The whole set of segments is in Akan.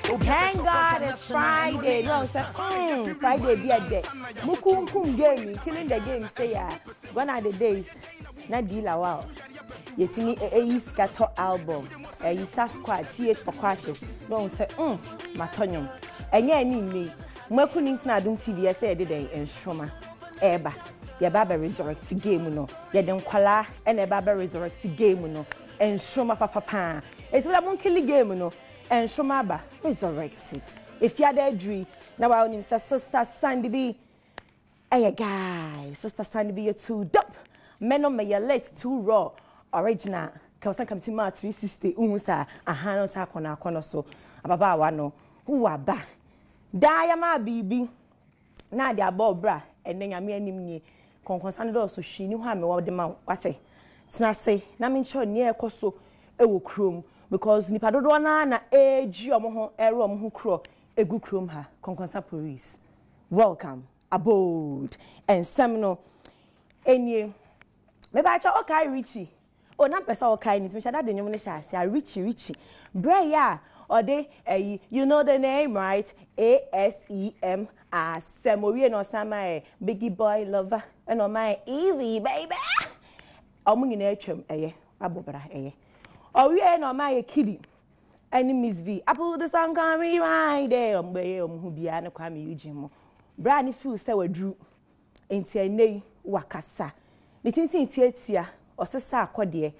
Thank God it's Friday. No, sir. Friday be a day. Mukum game, killing the game. Say one of the days. Na deal a wow. Yet me a scatter album. A squad TH for crutches. No, sir. Matonium. And yeah, me. Mwakunin na dum TV. I said today in Shoma. Eba. Ya baba resurrect game no. Ya dem kwala and a baba resurrect game no. And Shoma papa. It's what I'm killing game no. And Shomaba resurrect it. If you're there, dream now our name says Sister Sandy B. Hey guys, Sister Sandy B, you're too dope. Men on my late too raw. Original. Cause come to my 360 unsa a hands hakona so. Ababa wano. Who are ba? Diama BB. Na dia bob bra. And then I'm any concerned also she knew how me what the man what say. Tina say, na min sure near coso ewo chrome. Because nipa dodo na age omo ero omo kro egu krom ha konkonsa police welcome aboard and semino enie me ba cha okay richie o na pesa okay ni me sha da nyom ne sha ase richie bray ya or dey you know the name right ASEM Asemowie no sama biggie boy lover and on my easy baby omo nyina atwam abobra oh yeah, no my kiddie. Any Miss V. Apple the sun coming right there. Who be an kwame ujimo. Brand few say we drew. Ain't a nay wakasa. The thing tia or sasa quadie.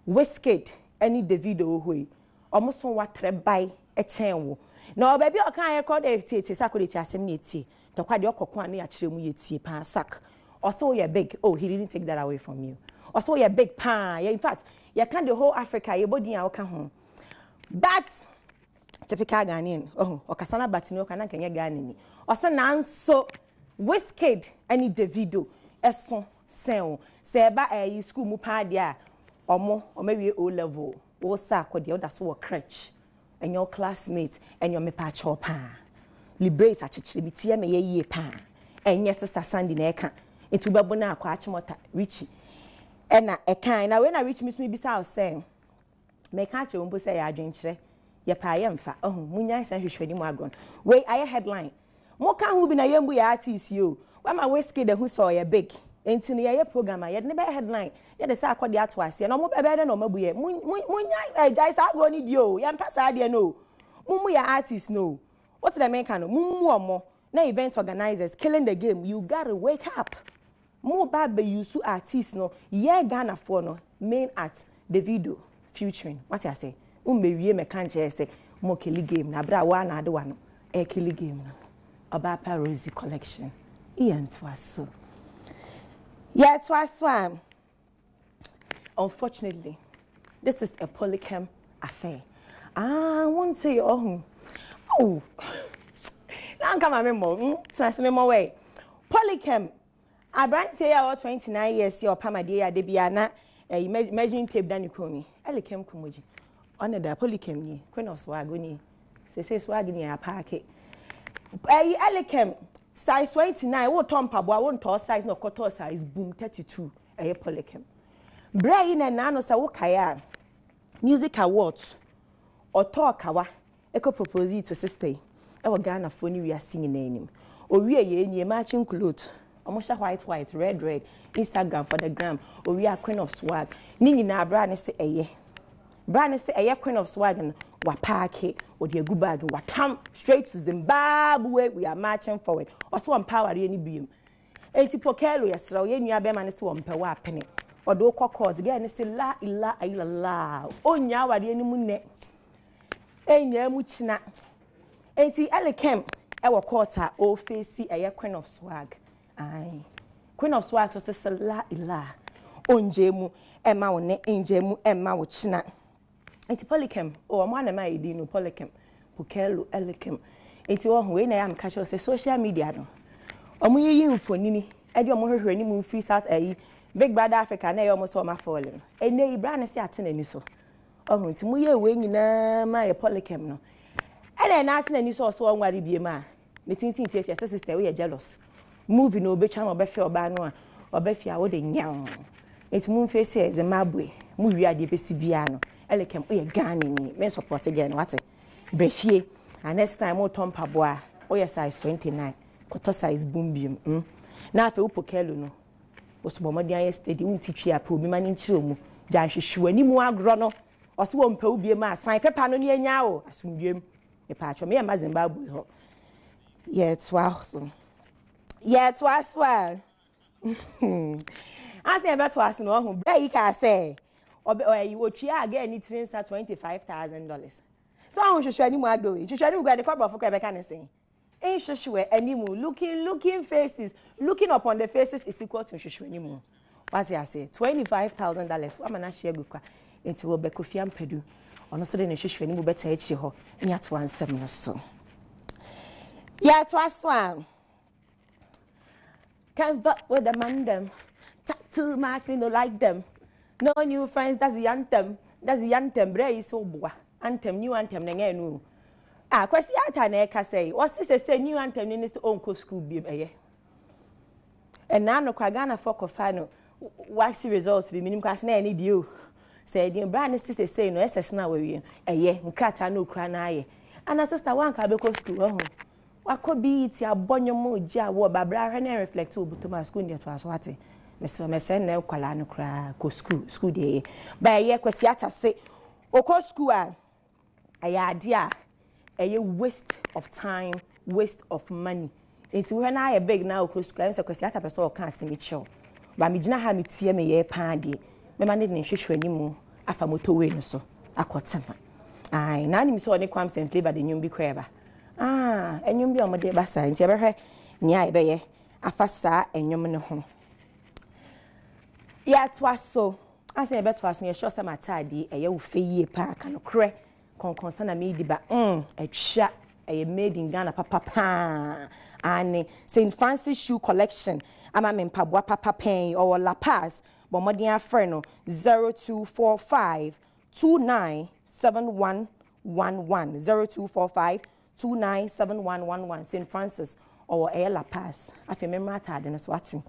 Weskate any Davido way. Almost on what by a chain. No, baby, I can't record a theatre. Sakurity assembly. The quad your coquani at Chimuy pan sack. Also, you're big. Oh, he didn't take that away from you. Also, you're big pan. In fact, you can the whole Africa, your body and home. But typical Ghanaian, oh, or Kasana Batino can get Ghanaian. Also, nan so Wizkid any Davido, Esson, Sen, Seba a school mupadia, or more, or maybe O level, or sack or the other so a crutch, and your classmates and your mepacho pan. Liberate at Chibitia me ye pan, and yes, Sister Sandy Neka, into Babona, Quachmota, Richie. And a kind now when I reach Miss me beside saying, make catch you won't say I drink ye pay fa. Oh, Munya and Shreddy Margon. Wait, I headline. More can who be a young boy artist you. Why my Wizkid who saw a big into the program I had never headline. Yet the sack of the atwas, and no more better no more. Munya, Jais out one idiot, young pass idea no. Mumuya artists no. What's the main kind of more? No event organizers killing the game. You gotta wake up. More bad be you so artists no yeah Ghana for no main at Davido featuring what I say we me can't say more killing game na bra one other one a killing game about Rosie collection Ian was so yeah it was swam. Unfortunately this is a polycam affair. I won't say oh now come on more sense me more way polycam. I brand say I 29 years your pamadia debiana measuring tape dani komi. Elikem kumuji. On the polychem ni. Queen of swagoni. Say swagini a parke. Elikem size 29. What Tom Pabwa won't tall size no quarter size boom 32. Polychem. Brain and nano sa wokaya. Music awards. Or talk awa. Echo propose to sister. Our Ghana phone we are singing name. Or we are ye matching clothes. Omosha white, red, Instagram for the gram, or we are queen of swag. Nini na brand say eye. Brand say eye queen of swag and wapake, or the good bag, watam, straight to Zimbabwe, we are marching forward. Also empower any beam. Eti pokelo yesra, ye ni abema so empower penny. Or do cockcord again, say la illa. Onya wadi any munne. Enya muchina. Eti elekem, ewa quarter, o face eye queen of swag. Aye. Queen of Swag so say la ila. Onjemu Emma one enjemu Emma wochina. Enti polychem o mo na mai di no polychem. Pukelo elekem. Enti wo ho we na am catch say social media no. Omo yi mfonini e di omo hwehwe ni mu free south Big Brother Africa na e omo so ma falling. Ene ibra na se atena ni so. Oho nti mu ye we nyina ma ye polychem no. Ene na atena ni so so onware bie ma. Ne tintin tie sister we jealous. Movie no be channel be fe oba no a obafia wo de nyam enti mu face e Zimbabwe mu wi ade be si bia no elekem o ye Ghana ni me support again what brefie and next time o tom paboa o yes size 29 koto size boom na afa upokelo no osomomodi an steady unti twi apa obi mani nchiro mu ja hwehwe ani mu agro no oso wo mpa ubie ma asan pepa no ne anya o asomdwem me pa atwo me ya Zimbabwe ho well I say beto aso no ho bra yi ka say oyi otwia aga ni trinsa $25,000 so I hwehwe ani mu ado hwehwe ani mu gwa de kwabofo kwa beka ne sen in hwehwe ani mu looking faces looking upon the faces is equal to hwehwe ani mu what I say $25,000 wa mana share gukwa enti wo be kofia mpadu ono so de ne hwehwe ani mu beta echi ho nya to ansem no so yeah to aswan can't fuck with the man them talk too much me no like them no new friends that's the anthem bre is so boa anthem new anthem na nga nu kwesi ata na eka say o say new anthem ni so onko school bi eye and na no kwa Ghana for kofano wax results bi minim kwase na any dio say the brand say no ss na we eye nkrata na okra na aye ana sister wan ka be ko school ho wakobi ti abonyomo gia wo babra hwe na reflect obuto school ndi to aso ate mesen na kwala no kra ko school dey ba ye kwesi ata se okọ school a aya ade a eye waste of time waste of money enti we na aye big na okọ school ense kwesi ata person o kan asemi chill ba me gina ha me tie me ye pan de me ma ne hwehwe ani mu afa moto we no so akotema ai na ni mi so ne kwam sem flavor de nyum bi kweba enyum bi omode basa nti ebehwe nia ebeye afasa enyum ne ho ya twaso ase ebe twaso ye sure some atade eye wo feyie pa aka no kre konkonsa na me di ba atwa eye made in Ghana papa ane St Francis shoe collection ama me mpaboa papa pen or La Paz bo modern afre no 0245 297111 0245 297111 St Francis or La Paz afi memra tade no so atin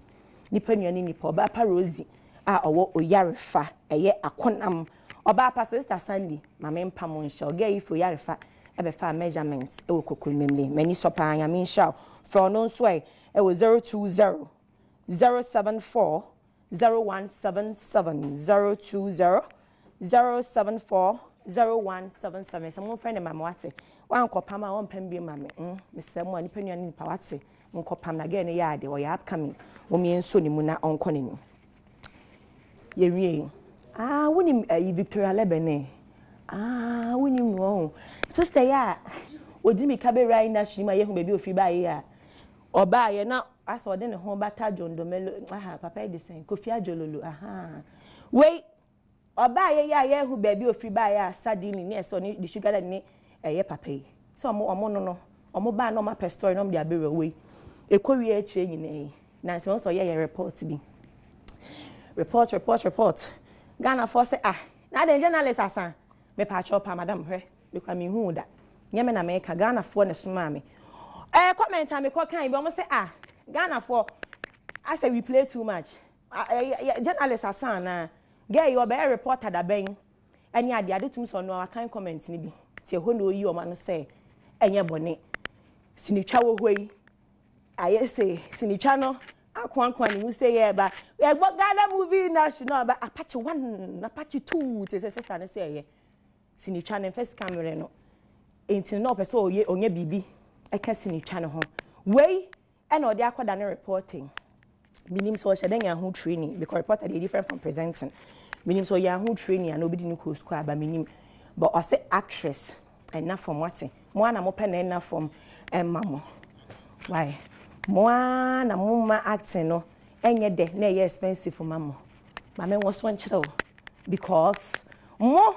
nipa nuani nipa oba pa Rosie owo oyarefa eye akonam oba pa Sister Sandy mama mpamo nsha oga ifo yarefa ebe fa measurements ewo kokol memle mani sopa anya me nsha for no so ewo 020 074 0177 020 074 0177 some friend mama wate wan kopama won pambi mama mesem ani panuani nipa wate won kopam na ge ne yaade o ya upcoming wo mi enso ni mu na onko ne ni ye wie woni Victoria Lebene woni no sister ya odi mi ka be right na shima ye hu be bi ofi ba ye ya oba ye na asa ode ne ho bata jondomelo papa de sen kofi ajololo wei oba ye ya ye hu be bi ofi ba ya sadini ne so ni the sugar that ni eye papa yi so omo no omo ba no ma pastor no dia bewe wei ekowie a kire nyine na se so ye report bi report Ghana for say na the journalist asan me pa chopa madam hwe me kwa me hu da nye me na me ka Ghana for ne soma me comment am me ko kan bi omo say Ghana for I say we play too much journalist asan na get your be reporter da ben ani ade tum so no kan comment ni bi tie ho no yi o ma no say enye bone sinitwa wo hoi aye say sinitwa no akwankwan ni mu say ye ba we go Ghana movie national ba Apache 1 Apache 2 te say sister na say ye sinitwa na first camera no enti no person onye bibi e ka sinitwa no ho wei e na ode akoda na reporting minim so sheden ya ho training because reporter dey different from presenting minim so ya ho training and obidi ni ko school aba minim but I say actress enough from what mo ana mo pen enough from mamo why mo ana mo ma acting no enye de na ye expensive for mamo mama wo so nchiro because mo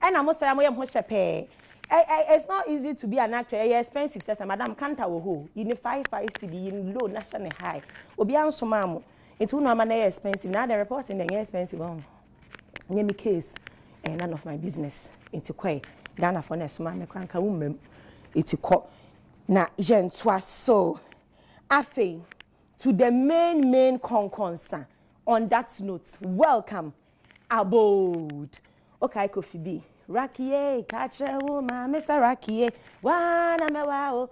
ana mo say mo ye ho shepe it's not easy to be an actor expensive says madam kanta wo ho you need 5 cedi you low national high obi anso mamo it no ama na expensive now the reporting the expensive one nye me case none of my business into kwai Ghana for na soma me kranka wumem itiko na jentwa so afi to the main concern on that note welcome abode okay Kofi B Rakie kachre wo ma Mr. Rakie wana mewa o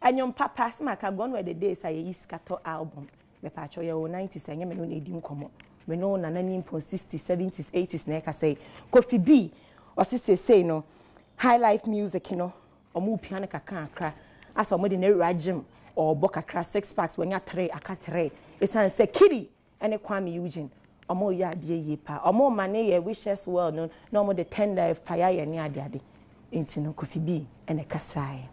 anyom papa smaka gone were the days I iskato album me pacho ye 90s anya me no edi nkomo me no na nani po 60s 70s 80s na ka say Kofi B o say no high life music no omo piano kakra asa omo de na ragim or bokakra 6 packs when ya 3 aka 3 esan say kidi ene Kwame Eugene omo ya de ye pa omo mane ye wishes well no na omo de tender fire ye ne ade enti no Kofi B ene kasai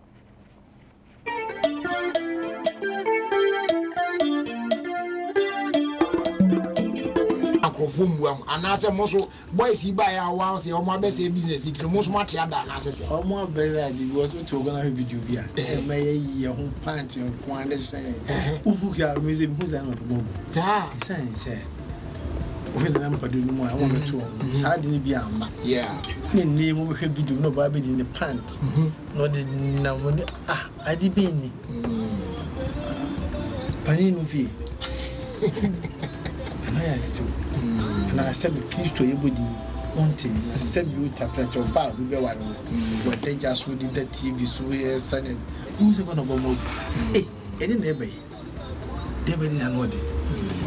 akofumwam anase moso boys iba ya wa say omo abese business it no moso mate ada anase say omo abere adi we to go na video bia me ye ho pant nko ande say uhu ka me say mu say no bo ta say we na mpadu no a wo meto sa de ni bia amba yeah ni mo hwe video no ba be di ni pant no de na mo ni adi be ni pani no fi anaya ti na said Kristo yebodi onte na said you ta frach of ba be ware what they just with the TV so here said who's going to go mo any neighbor they be na no de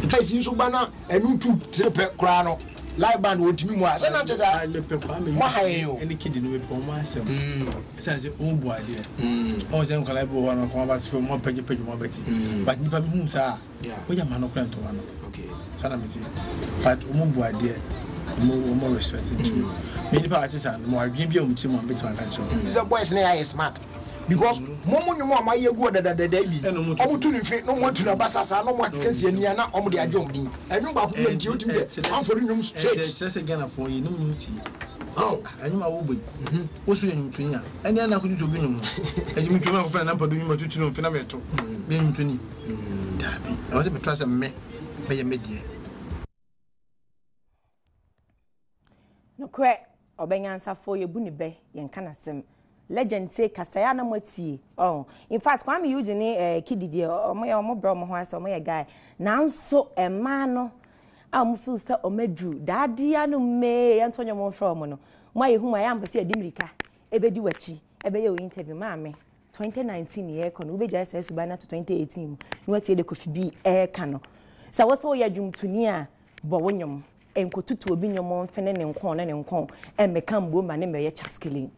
because you so bana enu tu trepe kra no live band won timi mu a say na chesa le pe kwa me any kid no be for my self say say on bo ade on say nkola be wo no ko ba se mo page mo beti but nipa mi hu sa wo ya ma no kra to no okay sana me say but mo bo ade mo respect it too me nipa ati sa mo adwin bi o mti mo beti ma ka chiro this is boys na ya smart because momo nyumo amaye gu dadada bi omo tu nfi no mo tu na basasa no mo akesi ania na omo de adwom din enyu ba ko nti otim se amfori nyum straight just again for you no muti anyuma wo boy wo so nyum tunya ania na ko ju obi nyum anyum tunya ko fa na padu nyum tutu no mfi na meto be nyum tuni dabi I want to trust me ye medie no kre obenyansa for ye bu ni be ye nka na sem legend say kasaya na mati in fact Kwame Eugene kididi omo bro mo ho ase omo ye guy nanso ema no am feel say omedru dadia no me yentonyo mo from no mo ye hu ya mbese edimirika ebedi wachi ebe ye interview maame 2019 ye kono ube ja SS ba na 2018 no wati de Kofi B ka no sa wo so ye dwumtuni a bo wonyom enkotutu obi nyom mfene ne nkon na ne nkon emeka mbo ma ne meye chaskeli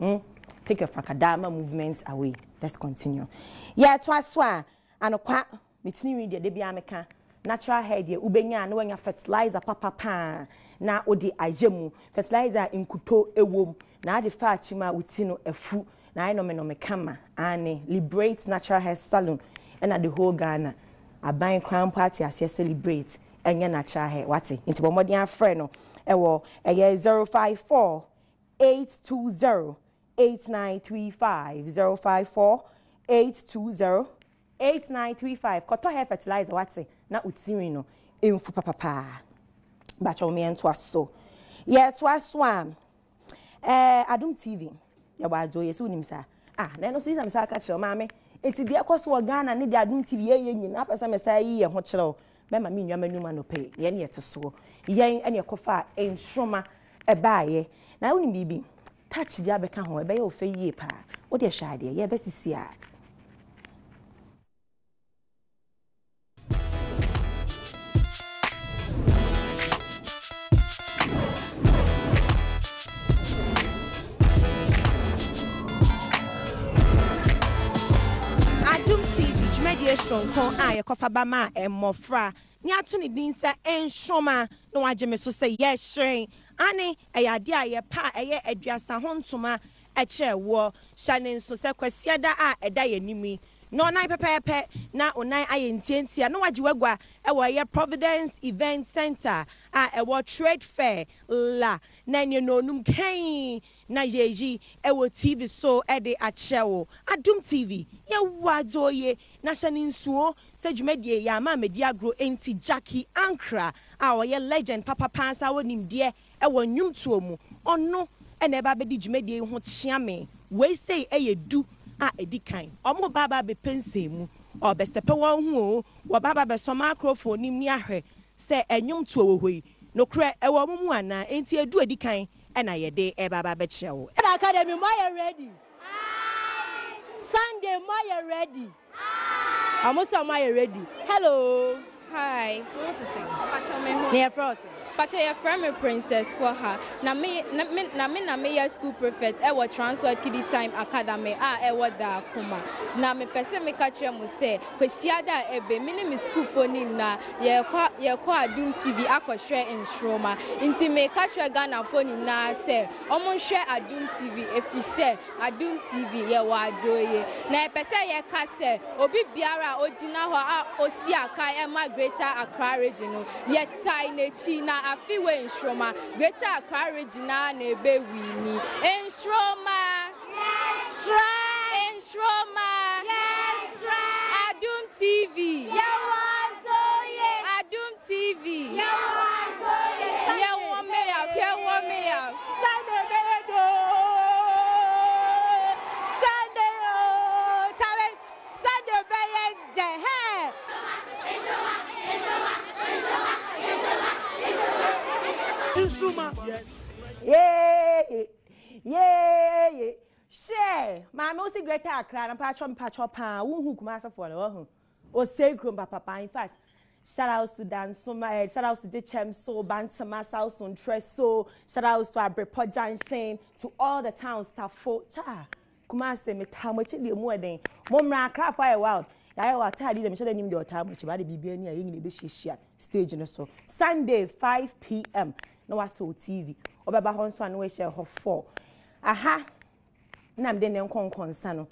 take your fakadama movements away. Let's continue. Yeah, twaswa anokwa mitini wi de bia meka natural hair de ubenya na wanya fertilizer papa na odi ajemu fertilizer inkuto ewom na ade fa achima utino efu na I no me kama ane liberate natural hair salon and the whole Ghana aban crown party as celebrate enye natural hair wati inti bomodi afre no ewo eye 054 820 8935 054 820 8935 koto hair fertilizer wati na utimi no emfu papa bacho me ento aso ye to aso Adom TV ya ba jo yesu nim sa na no so yisa me sa ka kire maame enti de ekoso Ghana ne de Adom TV ye nyina apesa me sa yi ye ho kire mema me nwa manuma no pe ye ne yeteso yen ene ekofa enhoma ebaaye na woni bibi touch dia beka ho ebe ye ofe yie pa wo de hwa ade ye besisi a strong kon aye kofa ba ma emofra ni atu ni din se enhoma no wageme so se ye hren ane eyade aye pa eye aduasa hontoma echewo hyane so se kwasiada a eda yanimi no nai pepepe na onai aye ntientia no wage wagwa ewo ye Providence Event Center a ewo trade fair la na nye no num kan na yeji ewo TV so ede achewo Adom TV ye wadoye na hyane nsuo se dwumadie ya ma medi agro enti Jackie Ankra a wo ye legend papa pansa wonim de ewo nwumtuo mu ono ene ba bedi dwumadie ho chiame we say eyedu a edikan omo baba be pensemu obesepe won hu wo baba be so microphone nim ni ahwe se enwumtuo wo hoi no kre ewo mu ana enti edu edikan ɛna yɛde ɛbaba bɛkyerɛ wo ɛna academy mo yɛ ready Sunday mo yɛ ready amoso mo yɛ ready hello hi what to say pacho me ho near frost pacho your friend me princess for her na me school prefect e wo transfer kid time academy e wo da akoma na me pese me ka kire mo say kwesiada ebe me me school phone na ye kwa Adom TV akohwe nsroma nti me ka kire Ghana phone na say omo hwe Adom TV efise Adom TV ye wa adoye na pese ye ka say obi biara ogina ho a osi aka e ma Greater Accra region ye tai na chi na afiwe nsroma Greater Accra region na ebe wini nsroma yes right nsroma yes right Adom TV Adom TV Yeah. Share. My most Greater Accra and patron pa. Who kumasa for the or say papa. In fact, shout out to Dan Soma, shout out to Dichem So, Bantama, South on Treso, shout out to Abrepo Junction, to all the towns staff for cha. Kumase me how much the more than Momra craft fire wild. I will tell them, should name your time, which about the BB and in the stage and so. Sunday, 5 p.m. No, I saw TV. Obaba Honso and we share her 4. Aha. Nam den concern.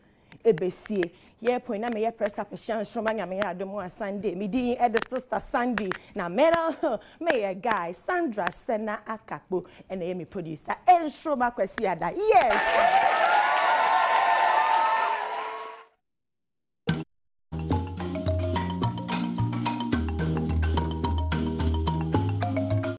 Ebesie. Ye point na me ye press up a chance from me Adom Sunday. Me di the sister Sunday. Na mena me a guy Sandra Sena Akapo and me producer. El Shroma Kwesi ada. Yes.